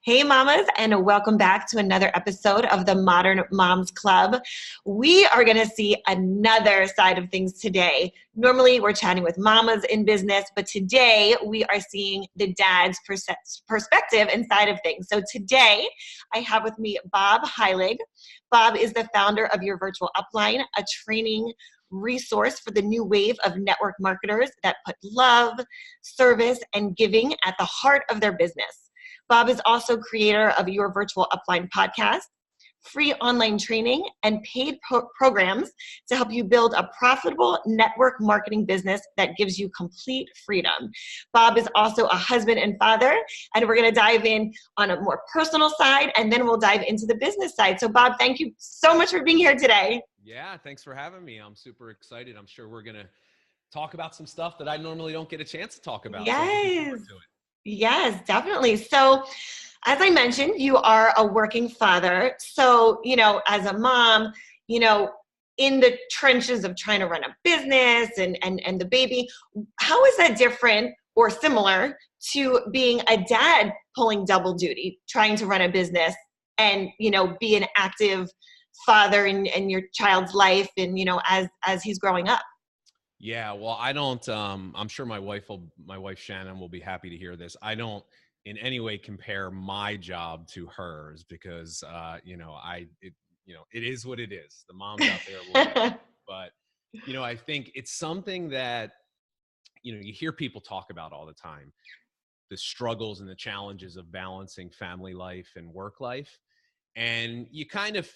Hey, mamas, and welcome back to another episode of the Modern Moms Club. We are going to see another side of things today. Normally, we're chatting with mamas in business, but today we are seeing the dad's perspective inside of things. So today, I have with me Bob Heilig. Bob is the founder of Your Virtual Upline, a training resource for the new wave of network marketers that put love, service, and giving at the heart of their business. Bob is also creator of Your Virtual Upline podcast, free online training, and paid programs to help you build a profitable network marketing business that gives you complete freedom. Bob is also a husband and father, and we're going to dive in on a more personal side, and then we'll dive into the business side. So Bob, thank you so much for being here today. Yeah, thanks for having me. I'm super excited. I'm sure we're going to talk about some stuff that I normally don't get a chance to talk about. Yes. So I'm looking forward to it. Yes, definitely. So, as I mentioned, you are a working father. So, as a mom, in the trenches of trying to run a business and the baby, how is that different or similar to being a dad pulling double duty, trying to run a business and, be an active father in your child's life and, as he's growing up? Yeah, well, I don't, I'm sure my wife Shannon will be happy to hear this. I don't in any way compare my job to hers because, it is what it is. The moms out there will get it. But, I think it's something that, you hear people talk about all the time, the struggles and the challenges of balancing family life and work life. And you kind of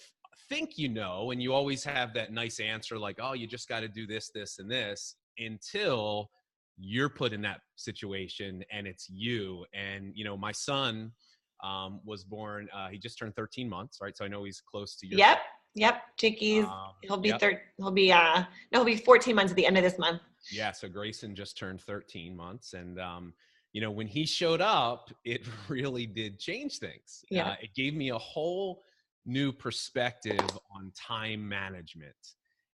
think, and you always have that nice answer like, oh, you just got to do this, this, and this, until you're put in that situation and it's you. And, my son was born, he just turned 13 months, right? So I know he's close to your Yep. Chickies. He'll be yep. he'll be 14 months at the end of this month. Yeah. So Grayson just turned 13 months. And, when he showed up, it really did change things. Yeah. It gave me a whole new perspective on time management.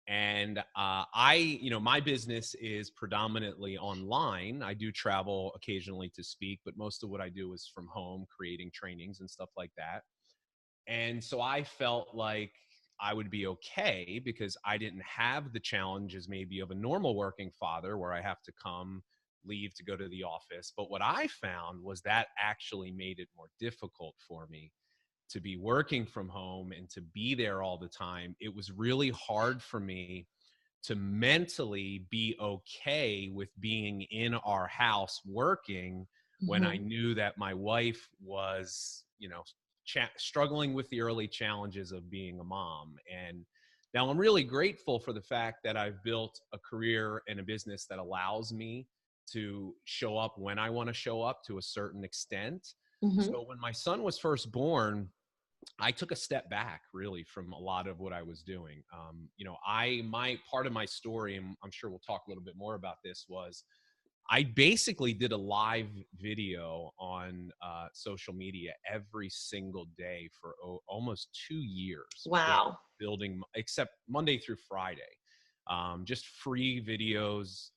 And my business is predominantly online. I do travel occasionally to speak, but most of what I do is from home, creating trainings and stuff like that. And so I felt like I would be okay because I didn't have the challenges maybe of a normal working father where I have to leave to go to the office. But what I found was that actually made it more difficult for me to be working from home and to be there all the time. It was really hard for me to mentally be okay with being in our house working when I knew that my wife was, struggling with the early challenges of being a mom. And now I'm really grateful for the fact that I've built a career and a business that allows me to show up when I want to show up to a certain extent. So when my son was first born, I took a step back really from a lot of what I was doing. My part of my story, and I'm sure we'll talk a little bit more about this, was I basically did a live video on social media every single day for almost 2 years. Wow. Building, except Monday through Friday, just free videos,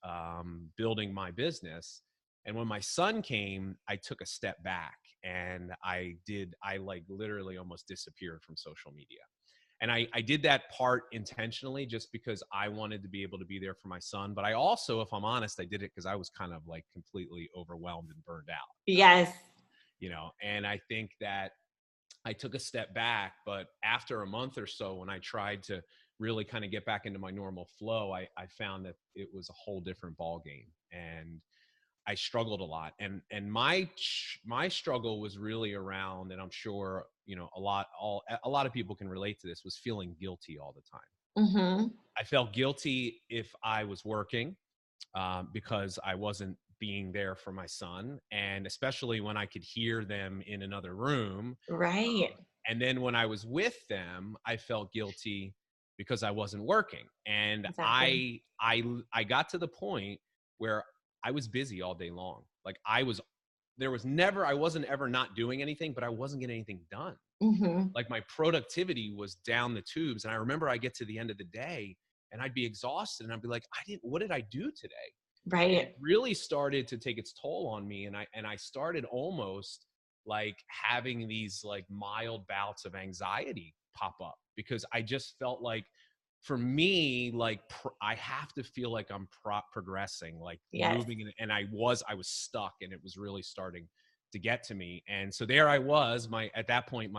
building my business. And when my son came, I took a step back and I like literally almost disappeared from social media. And I did that part intentionally just because I wanted to be able to be there for my son. But I also, if I'm honest, I did it because I was kind of like completely overwhelmed and burned out. Yes. And I think that I took a step back, but after a month or so, when I tried to really kind of get back into my normal flow, I found that it was a whole different ballgame. And I struggled a lot, and my struggle was really around, and I'm sure a lot of people can relate to this, was feeling guilty all the time. I felt guilty if I was working because I wasn't being there for my son, and especially when I could hear them in another room. Right. And then when I was with them, I felt guilty because I wasn't working, and Exactly. I got to the point where I was busy all day long. Like I wasn't ever not doing anything, but I wasn't getting anything done. Like my productivity was down the tubes. And I remember I get to the end of the day and I'd be exhausted and I'd be like, what did I do today? Right. And it really started to take its toll on me. And I started almost like having these like mild bouts of anxiety pop up, because I just felt like, for me, like I have to feel like I'm progressing, like Yes. moving, and I was stuck, and it was really starting to get to me. And so there I was, at that point,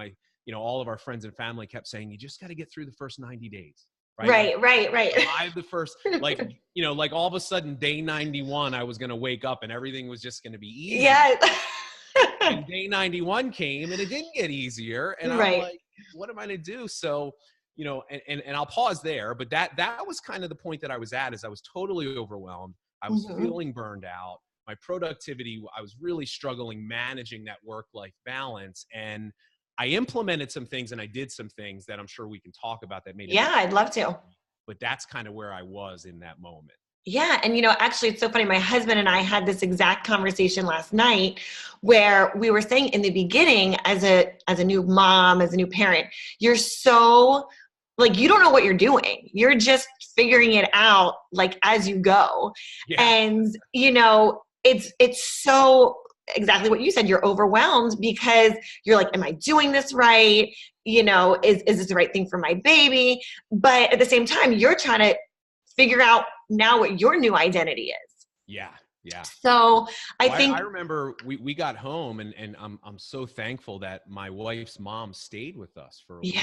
all of our friends and family kept saying, you just got to get through the first 90 days. Right. Right. Survive the first, like, like all of a sudden day 91, I was going to wake up and everything was just going to be easy. Yeah. And day 91 came and it didn't get easier. And I'm like, what am I going to do? So, and I'll pause there, but that was kind of the point that I was at, is I was totally overwhelmed. I was feeling burned out. My productivity, I was really struggling managing that work-life balance. And I implemented some things and I did some things that I'm sure we can talk about that made it. Yeah, I'd love to. But that's kind of where I was in that moment. Yeah. And, actually, it's so funny. My husband and I had this exact conversation last night where we were saying in the beginning, as a new mom, as a new parent, you're so like, you don't know what you're doing. You're just figuring it out like as you go. Yeah. And, it's so exactly what you said. You're overwhelmed because you're like, am I doing this right? Is this the right thing for my baby? But at the same time, you're trying to figure out now what your new identity is. Yeah. Yeah. So I think I remember we got home and I'm so thankful that my wife's mom stayed with us for a week.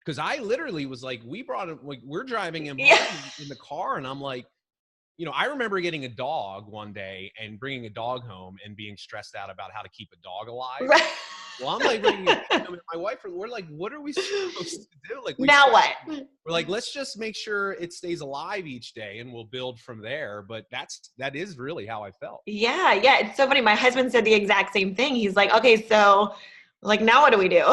Because I literally was like, we're driving him home in the car, and I'm like, I remember getting a dog one day and bringing a dog home and being stressed out about how to keep a dog alive. Right. Well, I'm like, my wife, we're like, what are we supposed to do? Like, now what? We're like, let's just make sure it stays alive each day and we'll build from there. But that is really how I felt. Yeah. It's so funny. My husband said the exact same thing. He's like, okay, so like, now what do we do?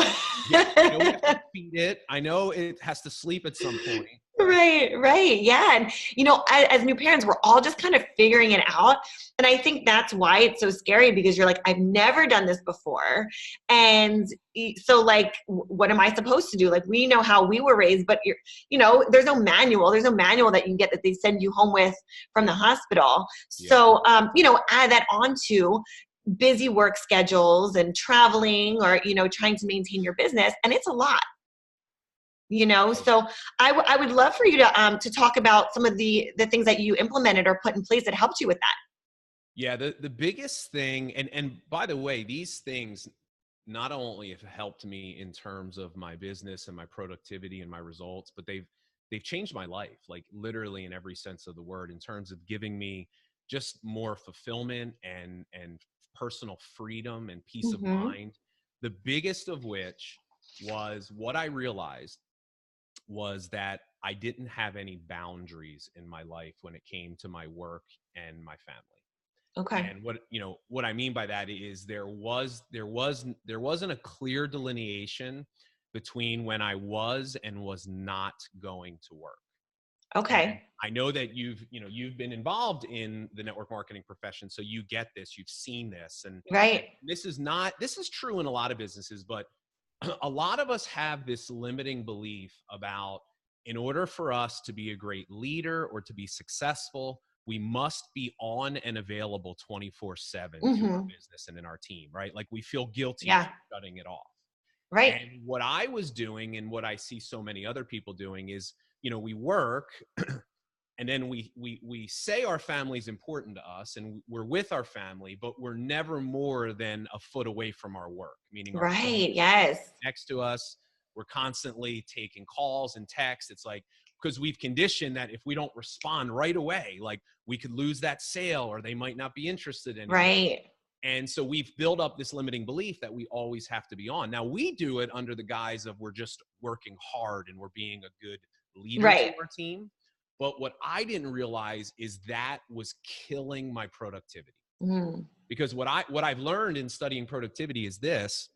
Yeah, I know we have to feed it. I know it has to sleep at some point. Right. Yeah. And, as new parents, we're all just kind of figuring it out. And I think that's why it's so scary, because you're like, I've never done this before. And so like, what am I supposed to do? Like, we know how we were raised, but there's no manual. There's no manual that you get that they send you home with from the hospital. Yeah. So, add that on to busy work schedules and traveling, or, trying to maintain your business. And it's a lot. So I would love for you to talk about some of the things that you implemented or put in place that helped you with that. Yeah, the biggest thing, and by the way, these things not only have helped me in terms of my business and my productivity and my results, but they've changed my life, like literally in every sense of the word, in terms of giving me just more fulfillment and personal freedom and peace of mind. The biggest of which was, what I realized was that I didn't have any boundaries in my life when it came to my work and my family. Okay. And what I mean by that is there wasn't a clear delineation between when I was and was not going to work. Okay. And I know that you've been involved in the network marketing profession, so you get this, you've seen this, and right. This is true in a lot of businesses, but a lot of us have this limiting belief about, in order for us to be a great leader or to be successful, we must be on and available 24/7 to our business and in our team, right? Like, we feel guilty for shutting it off. Right. And what I was doing, and what I see so many other people doing, is, we work and then we say our family's important to us and we're with our family, but we're never more than a foot away from our work, meaning our next to us. We're constantly taking calls and texts. It's like, because we've conditioned that if we don't respond right away, like, we could lose that sale, or they might not be interested anymore. Right. And so we've built up this limiting belief that we always have to be on. Now, we do it under the guise of we're just working hard and we're being a good leader to our team. But what I didn't realize is that was killing my productivity. Because what I've learned in studying productivity is this,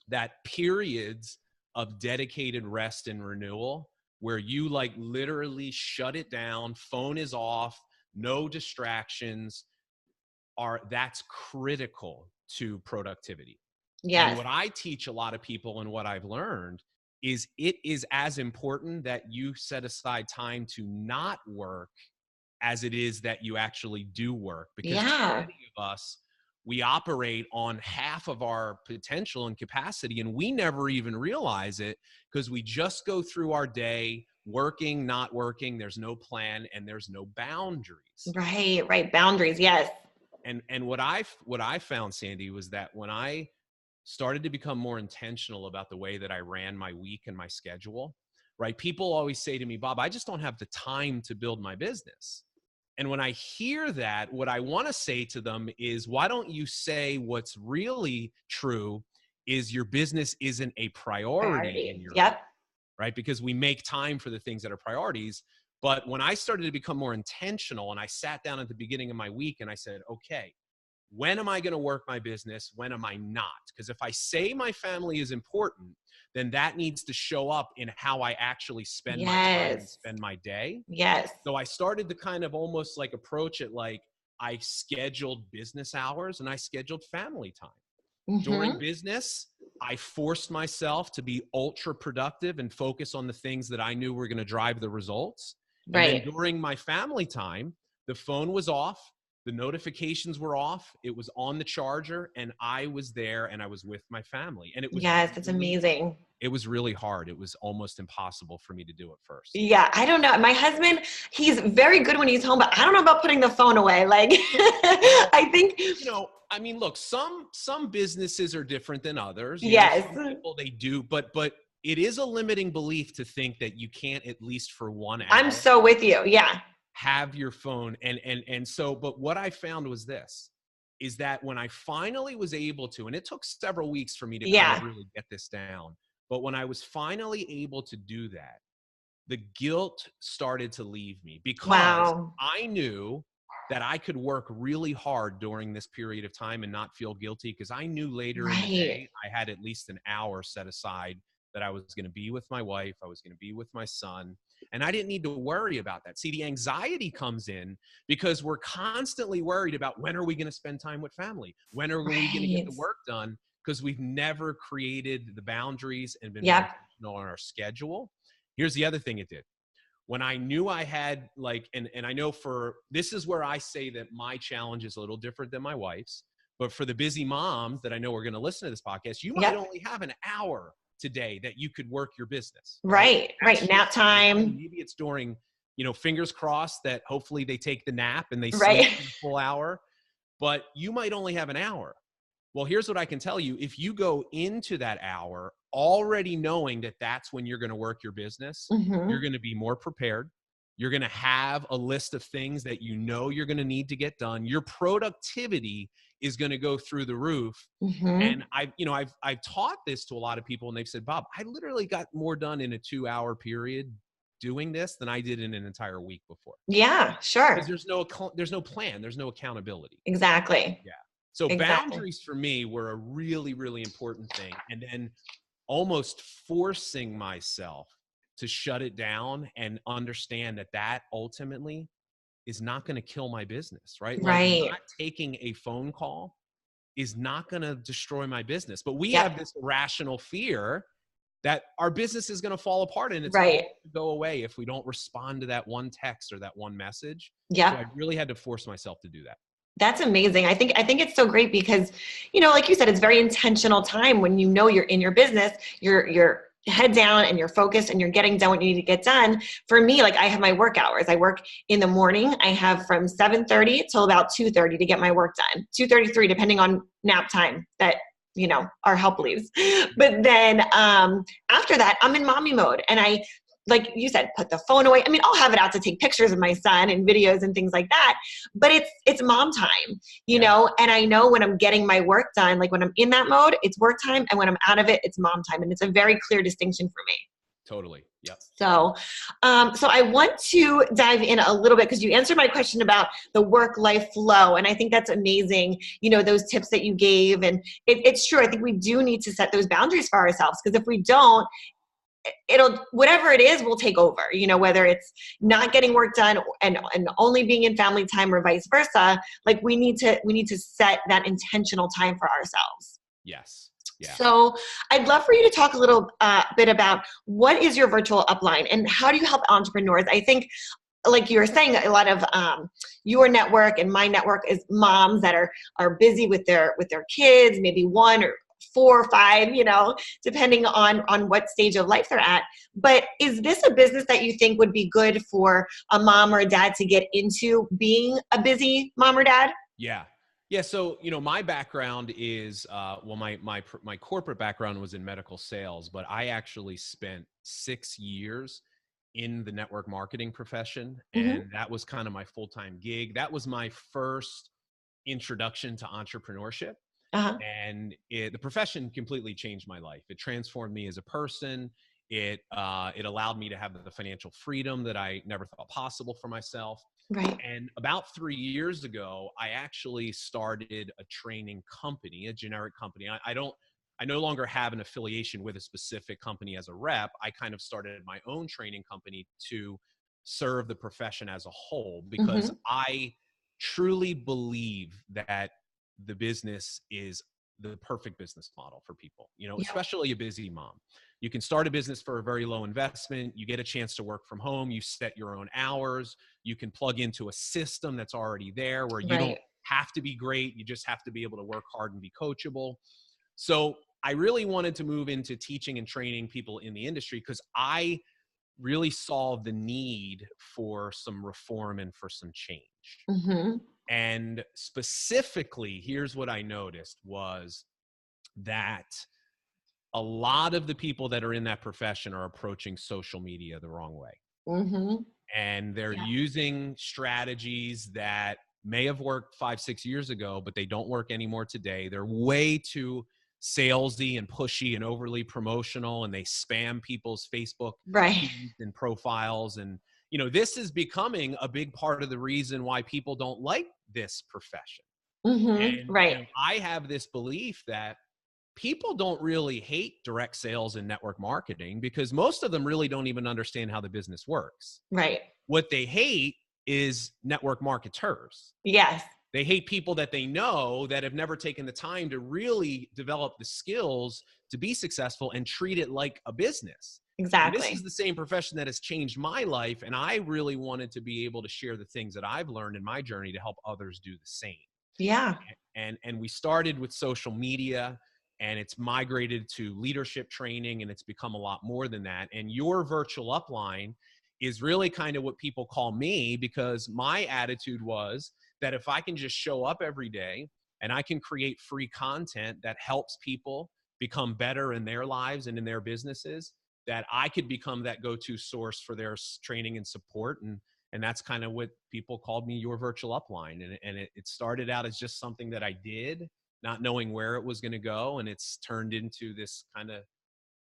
that periods of dedicated rest and renewal, where you like literally shut it down, phone is off, no distractions, that's critical to productivity. Yes. And what I teach a lot of people, and what I've learned, is it is as important that you set aside time to not work as it is that you actually do work. Because many of us, we operate on half of our potential and capacity, and we never even realize it because we just go through our day working, not working. There's no plan and there's no boundaries. Right. Boundaries. Yes. And what I found, Sandy, was that when I started to become more intentional about the way that I ran my week and my schedule, right? People always say to me, Bob, I just don't have the time to build my business. And when I hear that, what I want to say to them is, why don't you say what's really true is your business isn't a priority in your life, right? Because we make time for the things that are priorities. But when I started to become more intentional and I sat down at the beginning of my week and I said, okay, when am I going to work my business? When am I not? Because if I say my family is important, then that needs to show up in how I actually spend my time and spend my day. Yes. So I started to kind of almost like approach it like I scheduled business hours and I scheduled family time. Mm-hmm. During business, I forced myself to be ultra productive and focus on the things that I knew were going to drive the results. Right. And then during my family time, the phone was off. The notifications were off. It was on the charger and I was there and I was with my family. And it was it's amazing. It was really hard. It was almost impossible for me to do at first. Yeah, I don't know. My husband, he's very good when he's home, but I don't know about putting the phone away. Like, I think, I mean, look, some businesses are different than others. Yes. Some people, they do, but it is a limiting belief to think that you can't, at least for 1 hour. I'm so with you. Yeah. Have your phone. And so, but what I found was this, is that when I finally was able to, and it took several weeks for me to kind of really get this down, but when I was finally able to do that, the guilt started to leave me because I knew that I could work really hard during this period of time and not feel guilty, because I knew later in the day I had at least an hour set aside that I was going to be with my wife, I was going to be with my son, and I didn't need to worry about that. See, the anxiety comes in because we're constantly worried about, when are we going to spend time with family? When are we going to get the work done? Because we've never created the boundaries and been intentional on our schedule. Here's the other thing it did. When I knew I had and I know this is where I say that my challenge is a little different than my wife's, but for the busy moms that I know are going to listen to this podcast, you might only have an hour today that you could work your business. Right. Nap time. Maybe it's during, fingers crossed that hopefully they take the nap and they sleep for a full hour, but you might only have an hour. Well, here's what I can tell you. If you go into that hour already knowing that that's when you're going to work your business, you're going to be more prepared. You're going to have a list of things that you're going to need to get done. Your productivity is going to go through the roof. And I've taught this to a lot of people and they've said, Bob, I literally got more done in a 2-hour period doing this than I did in an entire week before. Yeah, sure. Because there's no plan. There's no accountability. Exactly. Yeah. So boundaries for me were a really, really important thing. And then almost forcing myself to shut it down and understand that ultimately is not going to kill my business, right? Not taking a phone call is not going to destroy my business. But we have this irrational fear that our business is going to fall apart and it's going to go away if we don't respond to that one text or that one message. Yeah. So I really had to force myself to do that. That's amazing. I think it's so great because, like you said, it's very intentional time when you're in your business, you're head down and you're focused and you're getting done what you need to get done. For me, I have my work hours. I work in the morning. I have from 7:30 till about 2:30 to get my work done. 2:33, depending on nap time that, our help leaves. But then after that, I'm in mommy mode. And I, like you said, put the phone away. I mean, I'll have it out to take pictures of my son and videos and things like that, but it's mom time, and I know when I'm getting my work done, like when I'm in that mode, it's work time. And when I'm out of it, it's mom time. And it's a very clear distinction for me. Totally. Yep. So I want to dive in a little bit because you answered my question about the work-life flow. And I think that's amazing. Those tips that you gave, and it's true. I think we do need to set those boundaries for ourselves, because if we don't, whatever it is will take over, whether it's not getting work done and only being in family time or vice versa. Like we need to set that intentional time for ourselves. Yes. Yeah. So I'd love for you to talk a little bit about what is your virtual upline and how do you help entrepreneurs? I think like you were saying, a lot of your network and my network is moms that are busy with their kids, maybe one or four or five, depending on what stage of life they're at. But is this a business that you think would be good for a mom or a dad to get into, being a busy mom or dad? Yeah. Yeah. So, my background is, my corporate background was in medical sales, but I actually spent 6 years in the network marketing profession. Mm-hmm. And that was kind of my full-time gig. That was my first introduction to entrepreneurship. Uh-huh. And the profession completely changed my life. It transformed me as a person. It allowed me to have the financial freedom that I never thought possible for myself. Right. And about 3 years ago, I actually started a training company, a generic company. I no longer have an affiliation with a specific company as a rep. I kind of started my own training company to serve the profession as a whole, because Mm-hmm. I truly believe that the business is the perfect business model for people, Yeah. especially a busy mom. You can start a business for a very low investment. You get a chance to work from home. You set your own hours. You can plug into a system that's already there where you Right. don't have to be great. You just have to be able to work hard and be coachable. So I really wanted to move into teaching and training people in the industry because I really saw the need for some reform and for some change. Mm-hmm. And specifically, here's what I noticed was that a lot of the people that are in that profession are approaching social media the wrong way. Mm-hmm. And they're Yeah. using strategies that may have worked 5-6 years ago, but they don't work anymore today. They're way too salesy and pushy and overly promotional, and they spam people's Facebook Right. feeds and profiles. And, this is becoming a big part of the reason why people don't like this profession. Mm-hmm. And, Right. I have this belief that people don't really hate direct sales and network marketing because most of them really don't even understand how the business works. Right. What they hate is network marketers. Yes. They hate people that they know that have never taken the time to really develop the skills to be successful and treat it like a business. And this is Exactly. the same profession that has changed my life. And I really wanted to be able to share the things that I've learned in my journey to help others do the same. Yeah. And we started with social media, and it's migrated to leadership training, and it's become a lot more than that. And Your Virtual Upline is really kind of what people call me, because my attitude was that if I can just show up every day and I can create free content that helps people become better in their lives and in their businesses, that I could become that go-to source for their training and support. And that's kind of what people called me, Your Virtual Upline. And it started out as just something that I did, not knowing where it was going to go. And it's turned into this kind of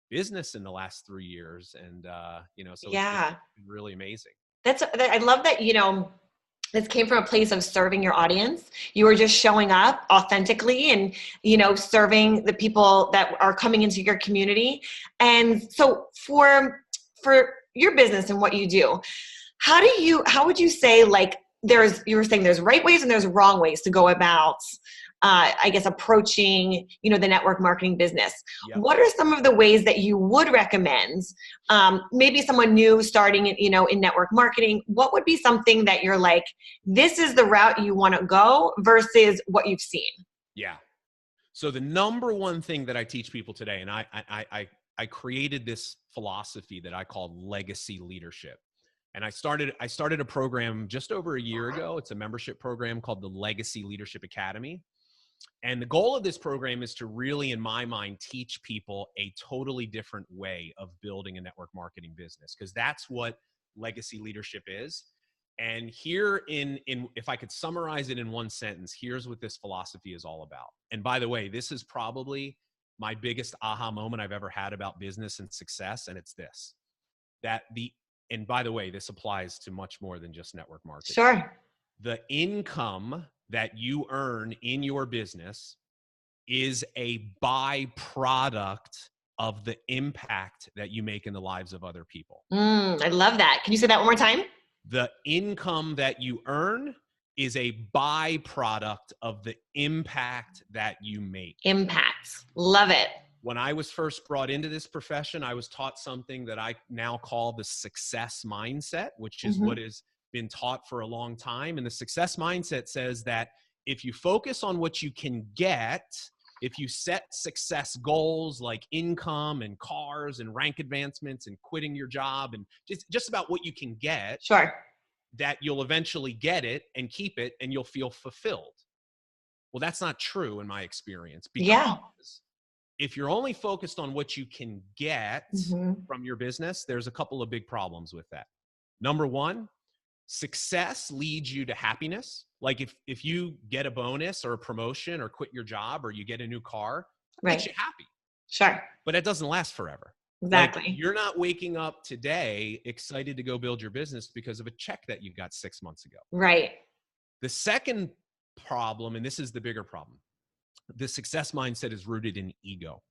business in the last 3 years. And, so it's Yeah. been really amazing. I love that, this came from a place of serving your audience. You were just showing up authentically and, serving the people that are coming into your community. And so for your business and what you do, how would you say, like, you were saying there's right ways and there's wrong ways to go about, I guess, approaching, the network marketing business. Yep. What are some of the ways that you would recommend, maybe someone new starting, in network marketing? What would be something that you're like, this is the route you want to go versus what you've seen? Yeah. So the number one thing that I teach people today, and I created this philosophy that I call legacy leadership. And I started a program just over a year ago. It's a membership program called the Legacy Leadership Academy. And the goal of this program is to really, in my mind, teach people a totally different way of building a network marketing business, because that's what legacy leadership is. And here if I could summarize it in one sentence, here's what this philosophy is all about. And by the way, this is probably my biggest aha moment I've ever had about business and success. And it's this, and by the way, this applies to much more than just network marketing. Sure. The income that you earn in your business is a byproduct of the impact that you make in the lives of other people. I love that. Can you say that one more time? The income that you earn is a byproduct of the impact that you make. Impact. Love it. When I was first brought into this profession, I was taught something that I now call the success mindset, which is what is been taught for a long time. And the success mindset says that if you focus on what you can get, if you set success goals like income and cars and rank advancements and quitting your job and just about what you can get, Sure. that you'll eventually get it and keep it and you'll feel fulfilled. Well, that's not true in my experience, because if you're only focused on what you can get from your business, there's a couple of big problems with that. Number one, success leads you to happiness. Like if you get a bonus or a promotion or quit your job or you get a new car, it makes you happy. Sure. But it doesn't last forever. Exactly. Like, you're not waking up today excited to go build your business because of a check that you got 6 months ago. Right. The second problem, and this is the bigger problem, the success mindset is rooted in ego.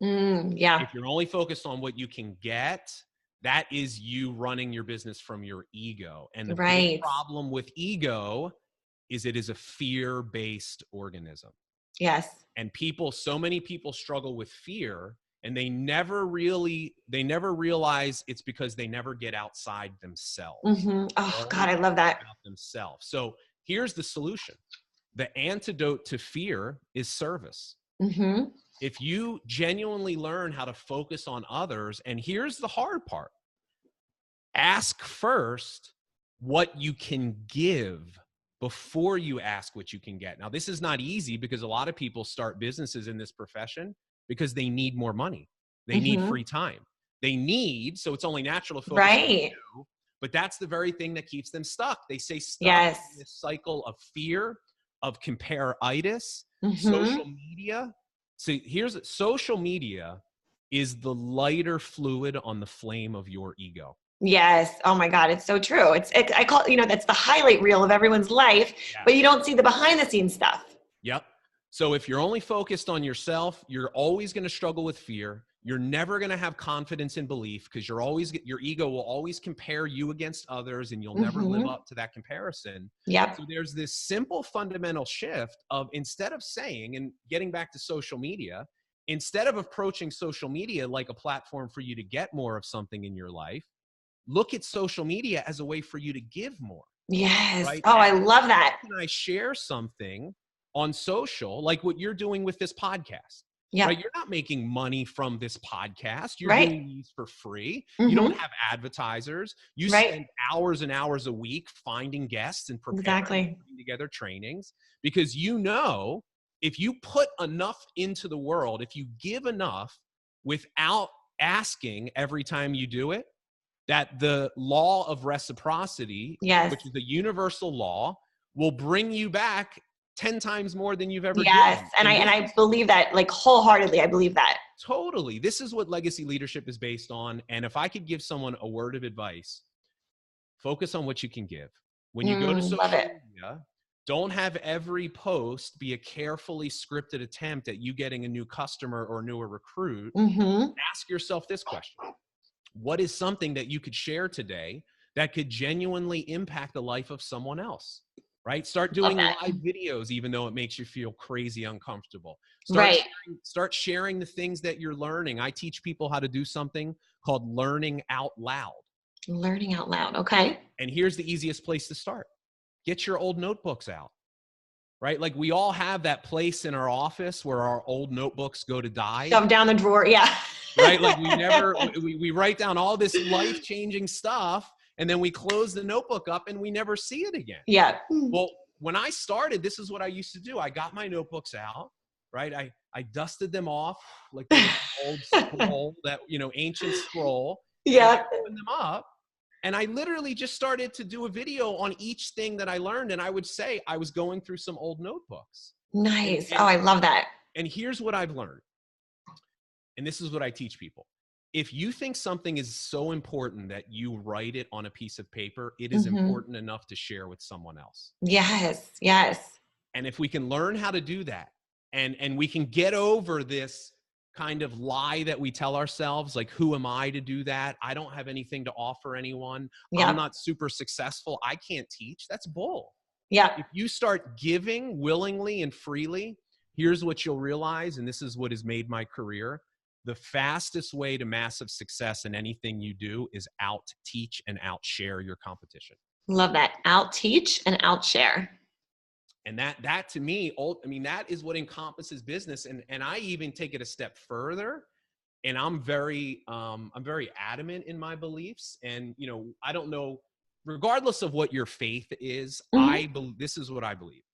If you're only focused on what you can get, that is you running your business from your ego. And the big problem with ego is it is a fear-based organism. Yes. And so many people struggle with fear, and they never realize it's because they never get outside themselves. Oh God, I love that. About themselves. So here's the solution. The antidote to fear is service. If you genuinely learn how to focus on others, and here's the hard part, ask first what you can give before you ask what you can get. Now, this is not easy because a lot of people start businesses in this profession because they need more money. They need free time. So it's only natural to focus on you, but that's the very thing that keeps them stuck. They stay stuck in this cycle of fear, of compare-itis, social media. So social media is the lighter fluid on the flame of your ego. Yes. Oh my God. It's so true. I call it, that's the highlight reel of everyone's life, but you don't see the behind the scenes stuff. Yep. So if you're only focused on yourself, you're always going to struggle with fear. You're never going to have confidence and belief because your ego will always compare you against others, and you'll never live up to that comparison. Yep. So there's this simple fundamental shift of, instead of saying, and getting back to social media, instead of approaching social media like a platform for you to get more of something in your life, look at social media as a way for you to give more. Yes. Right? Oh, I love that. Can I share something on social, like what you're doing with this podcast? Yeah. Right? You're not making money from this podcast. You're doing these for free. You don't have advertisers. You spend hours and hours a week finding guests and preparing and putting together trainings, because if you put enough into the world, if you give enough without asking every time you do it, that the law of reciprocity, which is a universal law, will bring you back 10 times more than you've ever given. And I believe that, like, wholeheartedly. I believe that. Totally. This is what legacy leadership is based on. And if I could give someone a word of advice, focus on what you can give. When you go to social media, don't have every post be a carefully scripted attempt at you getting a new customer or a newer recruit. Ask yourself this question. What is something that you could share today that could genuinely impact the life of someone else? Right? Start doing live videos, even though it makes you feel crazy uncomfortable. Start sharing the things that you're learning. I teach people how to do something called learning out loud. Learning out loud. Okay. And here's the easiest place to start. Get your old notebooks out. Right? Like, we all have that place in our office where our old notebooks go to die. Shove down the drawer. Yeah. Right? Like, we write down all this life-changing stuff, and then we close the notebook up and we never see it again. Yeah. Well, when I started, this is what I used to do. I got my notebooks out, right? I dusted them off like the old scroll, that, ancient scroll. Yeah. Opened them up, and I literally just started to do a video on each thing that I learned. And I would say I was going through some old notebooks. Nice. Oh, I love that. And here's what I've learned. And this is what I teach people. If you think something is so important that you write it on a piece of paper, it is important enough to share with someone else. Yes. Yes. And if we can learn how to do that, and we can get over this kind of lie that we tell ourselves, like, who am I to do that? I don't have anything to offer anyone. I'm not super successful. I can't teach. That's bull. Yeah. If you start giving willingly and freely, here's what you'll realize, and this is what has made my career. The fastest way to massive success in anything you do is out-teach and out-share your competition. Love that. Out teach and out share. And that to me, I mean, that is what encompasses business. And I even take it a step further. And I'm very adamant in my beliefs. And, you know, I don't know, regardless of what your faith is, this is what I believe.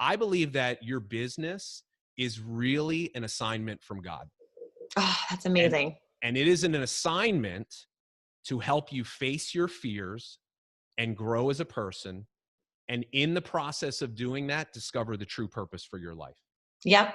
I believe that your business is really an assignment from God. Oh, that's amazing. And it is an assignment to help you face your fears and grow as a person. And in the process of doing that, discover the true purpose for your life. Yep.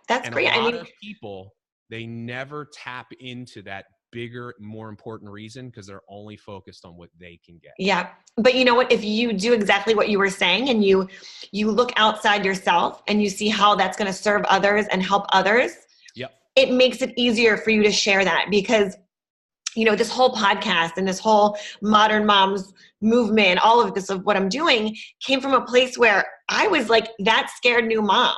That's and great. A lot of people, they never tap into that bigger, more important reason because they're only focused on what they can get. Yeah. But you know what? If you do exactly what you were saying and you look outside yourself and you see how that's going to serve others and help others, it makes it easier for you to share that, because you know, this whole podcast and this whole Modern Moms movement, all of this of what I'm doing came from a place where I was like that scared new mom.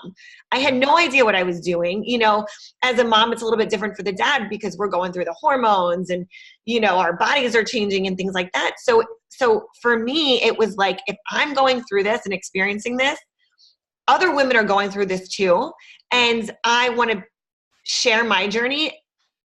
I had no idea what I was doing. You know, as a mom, it's a little bit different for the dad because we're going through the hormones and, you know, our bodies are changing and things like that. So for me, it was like, if I'm going through this and experiencing this, other women are going through this too. And I want to share my journey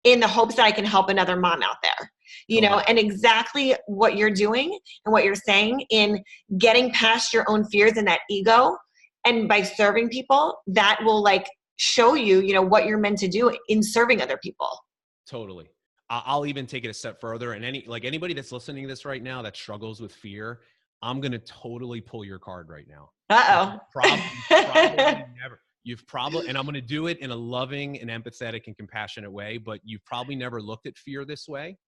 in the hopes that I can help another mom out there, you know, and exactly what you're doing and what you're saying in getting past your own fears and that ego. And by serving people, that will like show you, you know, what you're meant to do in serving other people. Totally. I'll even take it a step further. And anybody that's listening to this right now that struggles with fear, I'm going to totally pull your card right now. You've probably, and I'm going to do it in a loving and empathetic and compassionate way, but you've probably never looked at fear this way.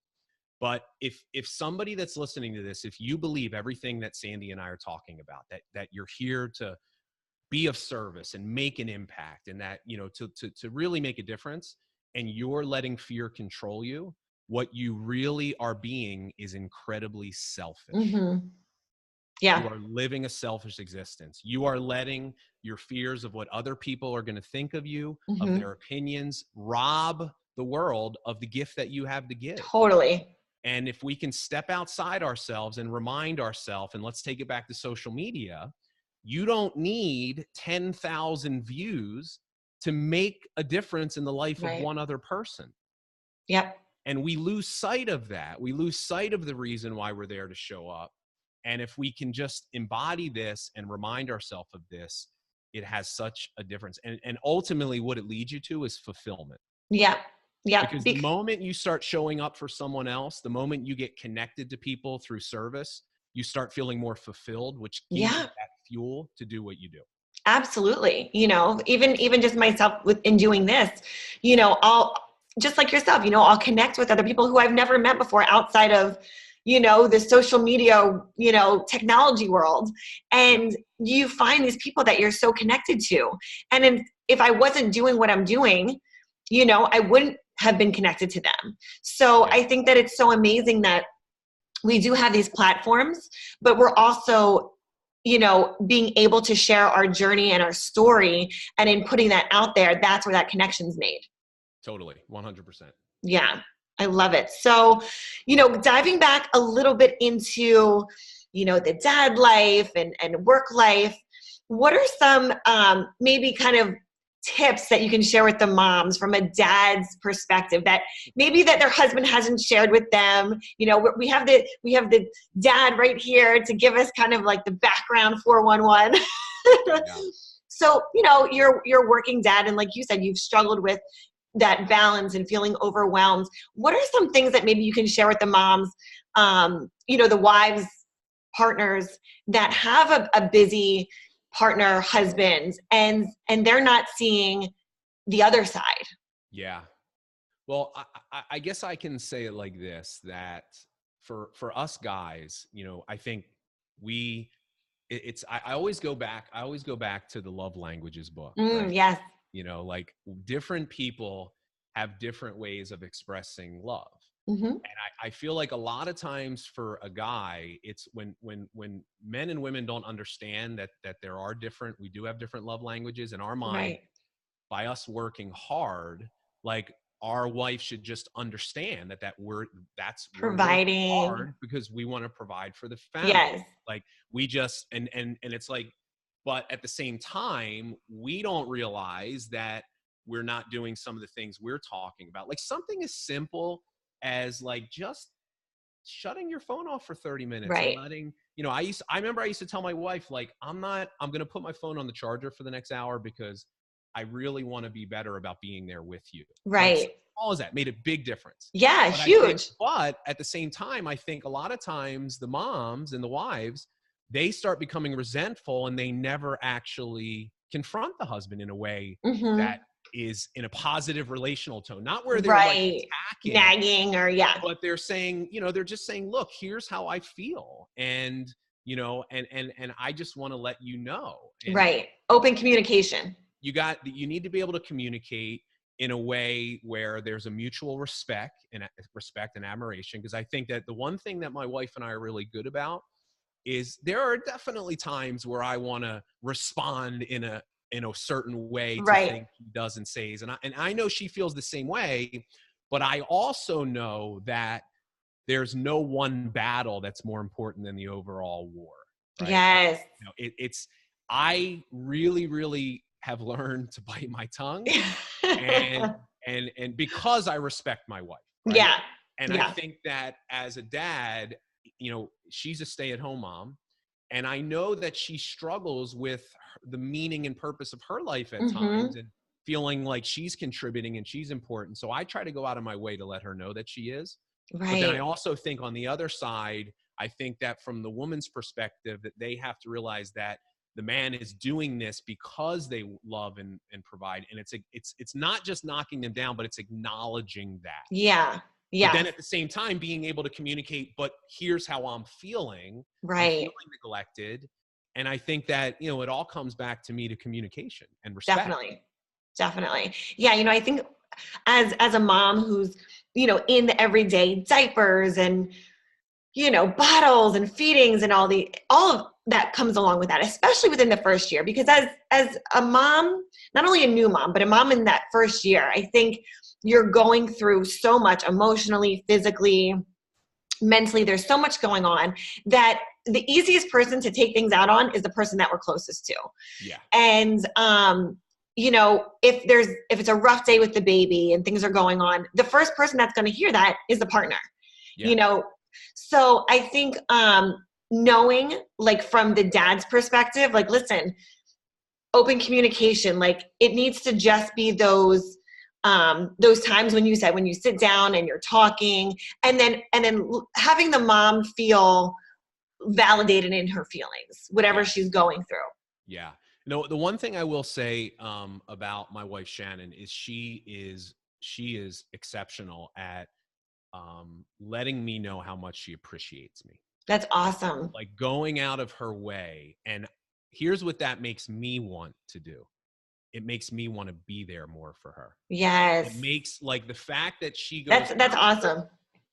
But if somebody that's listening to this, if you believe everything that Sandi and I are talking about, that you're here to be of service and make an impact, and that, you know, to really make a difference, and you're letting fear control you, what you really are being is incredibly selfish. Mm-hmm. Yeah. You are living a selfish existence. You are letting your fears of what other people are going to think of you, of their opinions, rob the world of the gift that you have to give. Totally. And if we can step outside ourselves and remind ourselves, and let's take it back to social media, you don't need 10,000 views to make a difference in the life of one other person. Yep. And we lose sight of that. We lose sight of the reason why we're there to show up. And if we can just embody this and remind ourselves of this, it has such a difference. And ultimately what it leads you to is fulfillment. Yeah. Yeah. Because the moment you start showing up for someone else, the moment you get connected to people through service, you start feeling more fulfilled, which gives you that fuel to do what you do. Absolutely. You know, even just myself in doing this, you know, I'll just like yourself, you know, I'll connect with other people who I've never met before outside of, you know, the social media, you know, technology world. And you find these people that you're so connected to. And if I wasn't doing what I'm doing, you know, I wouldn't have been connected to them. So I think that it's so amazing that we do have these platforms, but we're also, you know, being able to share our journey and our story, and in putting that out there, that's where that connection's made. Totally. 100%. Yeah. I love it. So, you know, diving back a little bit into, you know, the dad life and work life, what are some maybe kind of tips that you can share with the moms from a dad's perspective that maybe that their husband hasn't shared with them? You know, we have the dad right here to give us kind of like the background 411. So, you know, you're working dad, and like you said, you've struggled with that balance and feeling overwhelmed. What are some things that maybe you can share with the moms, you know, the wives, partners that have a busy partner, husband, and they're not seeing the other side? Yeah. Well, I guess I can say it like this, that for us guys, you know, I think I always go back to the love languages book. Right? Yes. You know, like different people have different ways of expressing love. And I feel like a lot of times for a guy, it's when men and women don't understand that we do have different love languages in our mind. By us working hard, like our wife should just understand that we're working Providing. hard because we want to provide for the family. Yes. Like we just, and it's like, but at the same time, we don't realize that we're not doing some of the things we're talking about. Like something as simple as like just shutting your phone off for 30 minutes Right. and letting, you know, I remember I used to tell my wife, like, I'm going to put my phone on the charger for the next hour because I really want to be better about being there with you. Right. Like, all of that made a big difference. Yeah, huge. But at the same time, I think a lot of times the moms and the wives, they start becoming resentful and they never actually confront the husband in a way that is in a positive relational tone, not where they're like attacking, nagging, or but they're saying, you know, they're just saying, look, here's how I feel. And, you know, and I just want to let you know. And right. Open communication. You need to be able to communicate in a way where there's a mutual respect and admiration. Because I think that the one thing that my wife and I are really good about is there are definitely times where I want to respond in a certain way to things he does and says. And I know she feels the same way, but I also know that there's no one battle that's more important than the overall war. Right? Yes. You know, I really, really have learned to bite my tongue and because I respect my wife. Right? Yeah. And I think that as a dad, you know, she's a stay-at-home mom. And I know that she struggles with the meaning and purpose of her life at times and feeling like she's contributing and she's important. So I try to go out of my way to let her know that she is. Right. But then I also think on the other side, I think that from the woman's perspective, that they have to realize that the man is doing this because they love and provide. And it's not just knocking them down, but it's acknowledging that. Yeah. Yeah. But then at the same time, being able to communicate, but here's how I'm feeling. Right. I'm feeling neglected. And I think that, you know, it all comes back to me to communication and respect. Definitely. Yeah. You know, I think as a mom who's, you know, in the everyday diapers and, you know, bottles and feedings and all of that comes along with that, especially within the first year, because as a mom, not only a new mom, but a mom in that first year, I think you're going through so much emotionally, physically, mentally. There's so much going on that the easiest person to take things out on is the person that we're closest to. Yeah. And, you know, if it's a rough day with the baby and things are going on, the first person that's going to hear that is the partner, you know? So I think, knowing, like, from the dad's perspective, like, listen, open communication, like, it needs to just be those times when you sit down and you're talking, and then having the mom feel validated in her feelings, whatever she's going through. Yeah. No, the one thing I will say about my wife Shannon is she is exceptional at letting me know how much she appreciates me. That's awesome. Like going out of her way. And here's what that makes me want to do. It makes me want to be there more for her. Yes. It makes, like, the fact that she goes. That's awesome.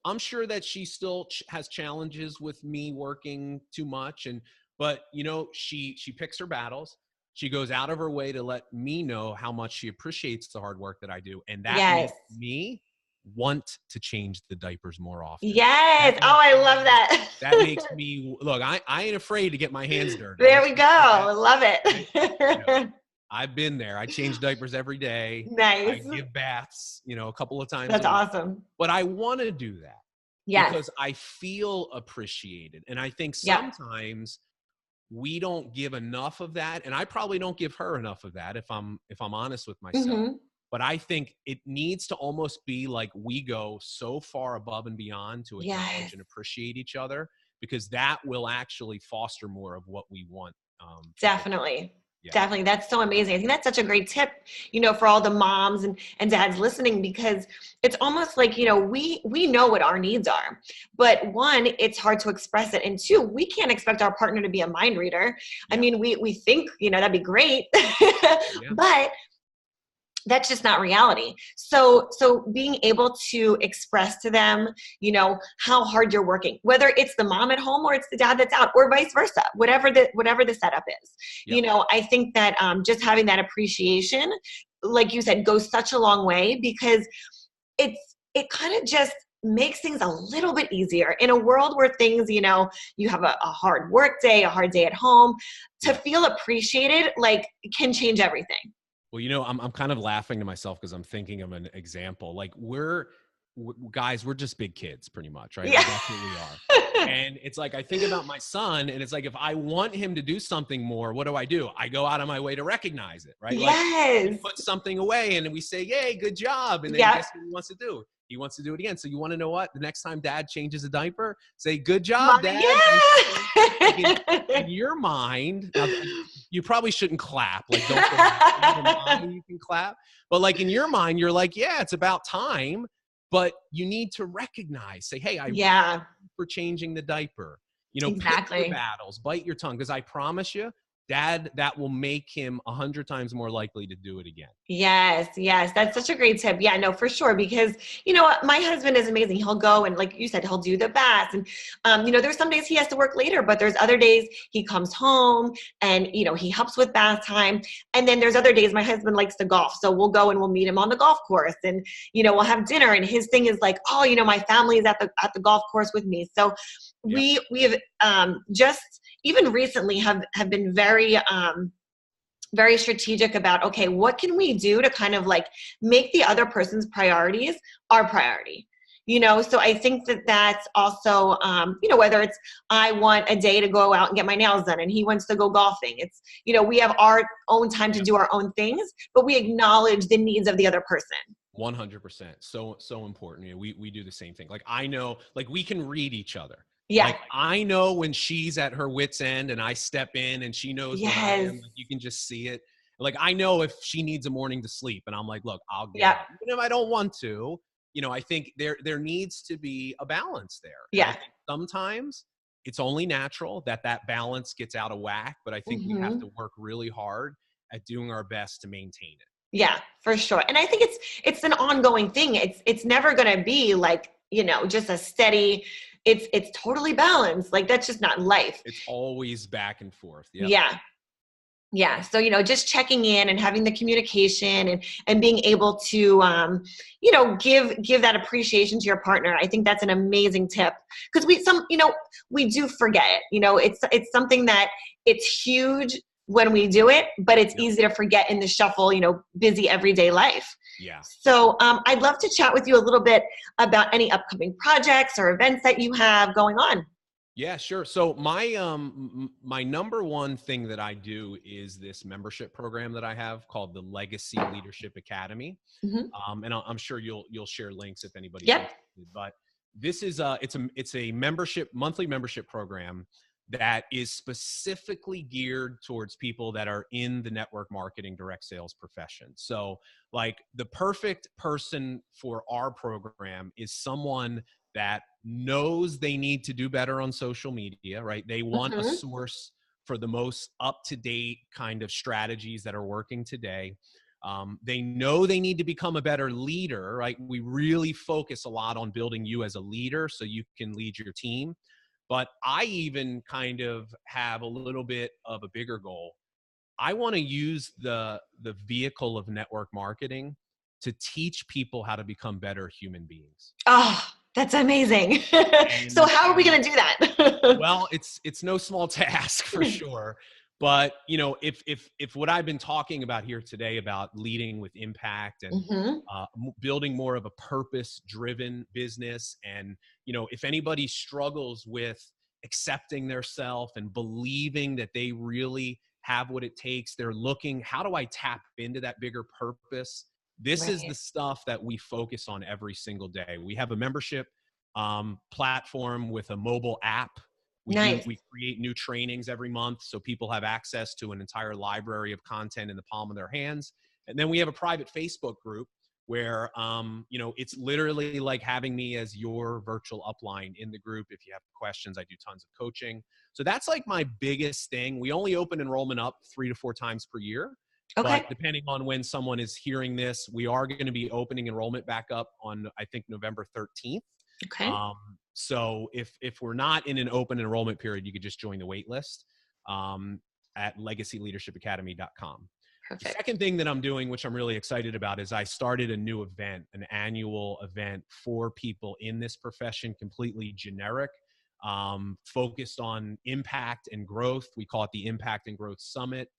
I'm sure that she still has challenges with me working too much. But you know, she picks her battles. She goes out of her way to let me know how much she appreciates the hard work that I do. And that makes me want to change the diapers more often. Yes. I love that. That makes me, look, I ain't afraid to get my hands dirty. There we go. I love it. You know, I've been there. I change diapers every day. Nice. I give baths, you know, a couple of times. That's awesome. But I want to do that. Yes. Because I feel appreciated. And I think sometimes we don't give enough of that. And I probably don't give her enough of that if I'm honest with myself. But I think it needs to almost be like we go so far above and beyond to acknowledge and appreciate each other, because that will actually foster more of what we want. Definitely. Yeah. Definitely. That's so amazing. I think that's such a great tip, you know, for all the moms and dads listening, because it's almost like, you know, we know what our needs are, but one, it's hard to express it. And two, we can't expect our partner to be a mind reader. Yeah. I mean, we think, you know, that'd be great, but that's just not reality. So being able to express to them, you know, how hard you're working, whether it's the mom at home or it's the dad that's out, or vice versa, whatever the setup is, you know, I think that just having that appreciation, like you said, goes such a long way, because it kind of just makes things a little bit easier in a world where things, you know, you have a hard work day, a hard day at home, to feel appreciated, like, can change everything. Well, you know, I'm kind of laughing to myself because I'm thinking of an example. Like guys, we're just big kids pretty much, right? Yeah. Like that's what we are. And it's like, I think about my son and it's like, if I want him to do something more, what do? I go out of my way to recognize it, right? Like he Yes. puts something away and we say, yay, good job. And then Yeah. guess what he wants to do? He wants to do it again. So you want to know what? The next time dad changes a diaper, say, good job, Mommy, dad. yeah. In your mind, now, you probably shouldn't clap. Like, don't go back. In your mind, you can clap. But like in your mind, you're like, yeah, it's about time. But you need to recognize, say, hey, Yeah, for changing the diaper. You know, pick your exactly. battles, bite your tongue. Because I promise you, dad, that will make him 100 times more likely to do it again. Yes, yes. That's such a great tip. Yeah, no, for sure. Because, you know, my husband is amazing. He'll go and, like you said, he'll do the baths. And, you know, there's some days he has to work later, but there's other days he comes home and, you know, he helps with bath time. And then there's other days my husband likes to golf. So we'll go and we'll meet him on the golf course and, you know, we'll have dinner. And his thing is like, oh, you know, my family is at the golf course with me. So we have just even recently have been very strategic about, okay, what can we do to kind of like make the other person's priorities our priority? You know, so I think that that's also, you know, whether it's I want a day to go out and get my nails done and he wants to go golfing. It's, you know, we have our own time to do our own things, but we acknowledge the needs of the other person. 100%. So important. You know, we do the same thing. Like I know, like we can read each other. Yeah. Like I know when she's at her wit's end and I step in and she knows when I am, like, you can just see it. Like I know if she needs a morning to sleep and I'm like, look, I'll get up. Even if I don't want to, you know, I think there needs to be a balance there. And I think sometimes it's only natural that balance gets out of whack, but I think we have to work really hard at doing our best to maintain it. Yeah, for sure. And I think it's an ongoing thing. It's never going to be like, you know, just a steady, it's totally balanced. Like that's just not life. It's always back and forth. Yep. Yeah. Yeah. So, you know, just checking in and having the communication and being able to, you know, give that appreciation to your partner. I think that's an amazing tip because you know, we do forget it. You know, it's something that it's huge when we do it, but it's easy to forget in the shuffle, you know, busy everyday life. Yeah. So I'd love to chat with you a little bit about any upcoming projects or events that you have going on. Yeah, sure. So my number one thing that I do is this membership program that I have called the Legacy Leadership Academy. And I'm sure you'll share links if anybody's interested. But this is it's a monthly membership program that is specifically geared towards people that are in the network marketing direct sales profession. So like the perfect person for our program is someone that knows they need to do better on social media, right? They want a source for the most up-to-date kind of strategies that are working today. They know they need to become a better leader, right? We really focus a lot on building you as a leader so you can lead your team. But I even kind of have a little bit of a bigger goal. I want to use the vehicle of network marketing to teach people how to become better human beings. Oh, that's amazing. So how are we going to do that? Well, it's no small task for sure. But, you know, if what I've been talking about here today about leading with impact and building more of a purpose-driven business, and, you know, if anybody struggles with accepting their self and believing that they really have what it takes, they're looking, how do I tap into that bigger purpose? This is the stuff that we focus on every single day. We have a membership platform with a mobile app. We create new trainings every month so people have access to an entire library of content in the palm of their hands. And then we have a private Facebook group where, you know, it's literally like having me as your virtual upline in the group. If you have questions, I do tons of coaching. So that's like my biggest thing. We only open enrollment up 3 to 4 times per year. But depending on when someone is hearing this, we are going to be opening enrollment back up on, I think, November 13th. So if we're not in an open enrollment period, you could just join the wait list at legacyleadershipacademy.com. The Perfect. second thing that I'm doing, which I'm really excited about, is I started a new event, an annual event for people in this profession, completely generic, focused on impact and growth. We call it the Impact and Growth Summit.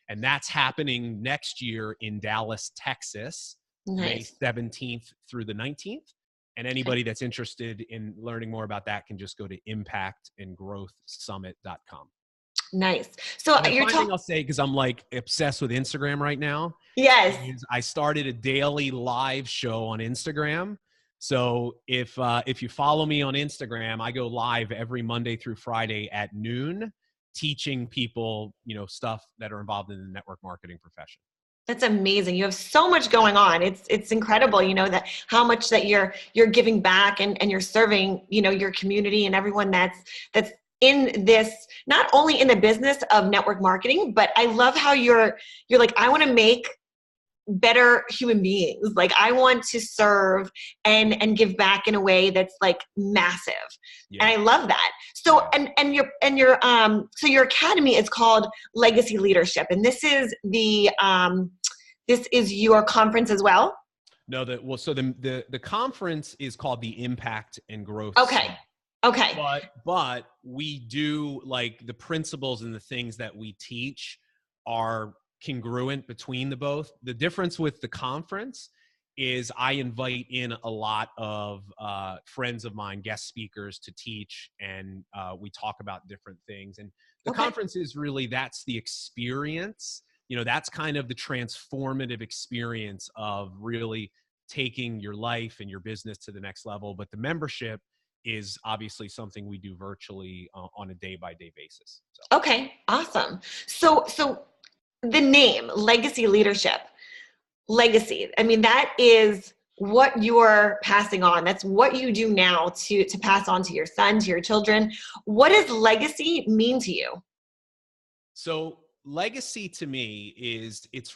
And that's happening next year in Dallas, Texas, May Nice. 17th through the 19th. And anybody that's interested in learning more about that can just go to impactandgrowthsummit.com. Nice. So And the you're final thing talking. I'll say, because I'm like obsessed with Instagram right now, Yes. is I started a daily live show on Instagram. So if you follow me on Instagram, I go live every Monday through Friday at noon, teaching people, stuff that are involved in the network marketing profession. That's amazing. You have so much going on. It's incredible, that how much that you're giving back and you're serving, your community and everyone that's in this, not only in the business of network marketing, but I love how you're like, I want to make better human beings. Like, I want to serve and give back in a way that's like massive. Yeah. And I love that. So, Yeah. and your academy is called Legacy Leadership. And this is this is your conference as well? No, the conference is called the Impact and Growth Okay. Summit. Okay. But we do, like, the principles and the things that we teach are congruent between the both. The difference with the conference is I invite in a lot of friends of mine, guest speakers, to teach, and we talk about different things. And the conference is really, that's the experience. That's kind of the transformative experience of really taking your life and your business to the next level. But the membership is obviously something we do virtually on a day-by-day basis. So. Okay, awesome. So the name Legacy Leadership, legacy, I mean, that is what you're passing on. That's what you do now to pass on to your son, to your children. What does legacy mean to you? So legacy to me is, it's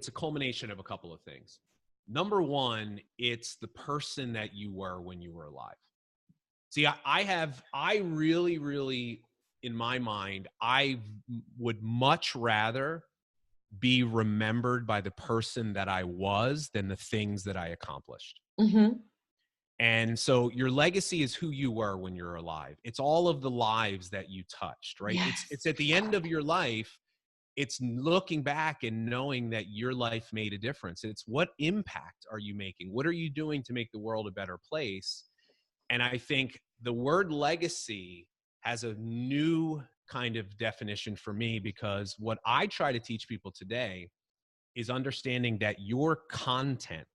a culmination of a couple of things. Number one, it's the person that you were when you were alive. See, I really, in my mind, I would much rather be remembered by the person that I was than the things that I accomplished. Mm-hmm. And so your legacy is who you were when you're alive. It's all of the lives that you touched, right? Yes. It's at the end of your life. It's looking back and knowing that your life made a difference. It's what impact are you making? What are you doing to make the world a better place? And I think the word legacy has a new kind of definition for me, because what I try to teach people today is understanding that your content,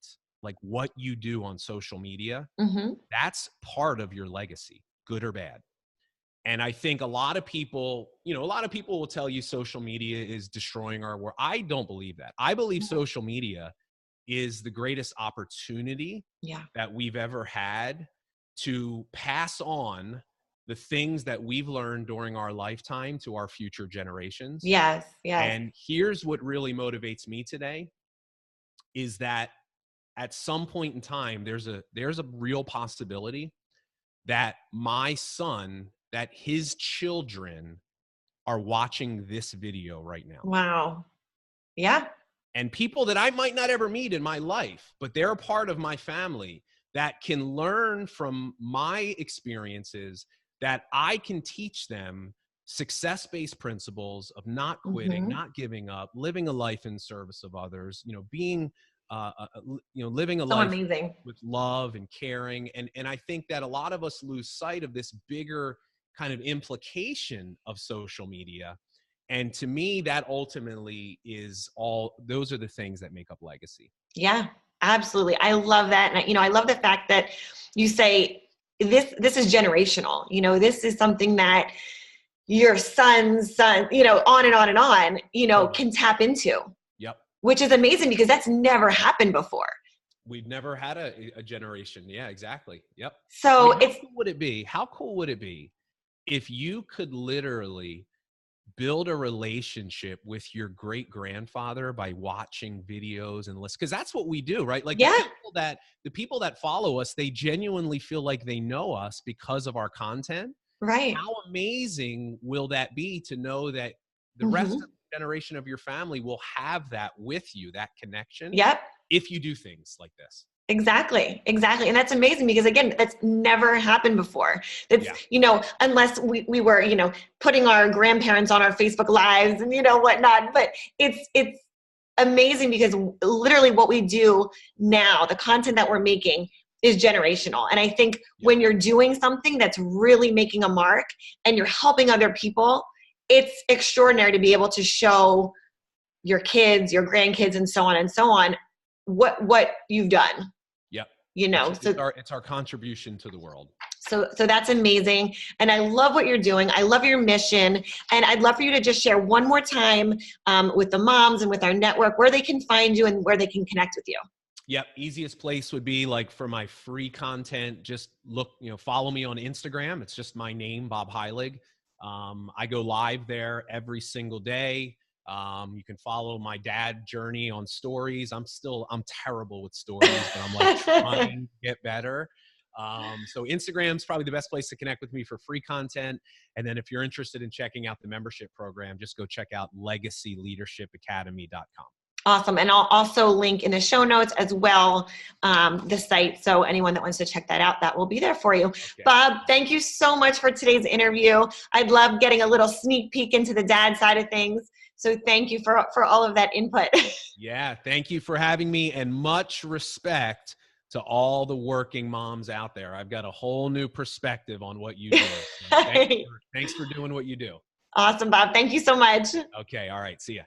like what you do on social media, Mm-hmm. that's part of your legacy, good or bad. And I think a lot of people will tell you social media is destroying our world. I don't believe that. I believe social media is the greatest opportunity that we've ever had to pass on the things that we've learned during our lifetime to our future generations. Yes. And here's what really motivates me today is that at some point in time, there's a real possibility that my son, that his children are watching this video right now. Wow. Yeah. And people that I might not ever meet in my life, but they're a part of my family, that can learn from my experiences, that I can teach them success-based principles of not quitting, not giving up, living a life in service of others, being, living a life amazing. with love and caring. And I think that a lot of us lose sight of this bigger kind of implication of social media. And to me, that ultimately is those are the things that make up legacy. Yeah, absolutely. I love that. And I love the fact that you say this is generational. This is something that your son's son, on and on and on, can tap into. Yep. Which is amazing, because that's never happened before. We've never had a generation. Yeah, exactly. Yep. So how cool would it be? How cool would it be if you could literally build a relationship with your great grandfather by watching videos and listening? Because that's what we do, right? Like the people that follow us, they genuinely feel like they know us because of our content. Right. How amazing will that be to know that the rest of generation of your family will have that with you, that connection. Yep. If you do things like this. Exactly. And that's amazing because again, that's never happened before. It's, unless we were, putting our grandparents on our Facebook lives and, whatnot, but it's amazing because literally what we do now, the content that we're making is generational. And I think when you're doing something that's really making a mark and you're helping other people, it's extraordinary to be able to show your kids, your grandkids, and so on, what you've done. Yep. It's our contribution to the world. So that's amazing. And I love what you're doing. I love your mission. And I'd love for you to just share one more time with the moms and with our network where they can find you and where they can connect with you. Yep. Easiest place would be like for my free content, just follow me on Instagram. It's just my name, Bob Heilig. I go live there every single day. You can follow my dad journey on stories. I'm terrible with stories, but I'm like trying to get better. So Instagram's probably the best place to connect with me for free content. And then if you're interested in checking out the membership program, just go check out legacyleadershipacademy.com. Awesome. And I'll also link in the show notes as well, the site. So anyone that wants to check that out, that will be there for you. Okay. Bob, thank you so much for today's interview. I'd love getting a little sneak peek into the dad side of things. So thank you for all of that input. Yeah. Thank you for having me, and much respect to all the working moms out there. I've got a whole new perspective on what you do. So thanks for doing what you do. Awesome, Bob. Thank you so much. Okay. All right. See ya.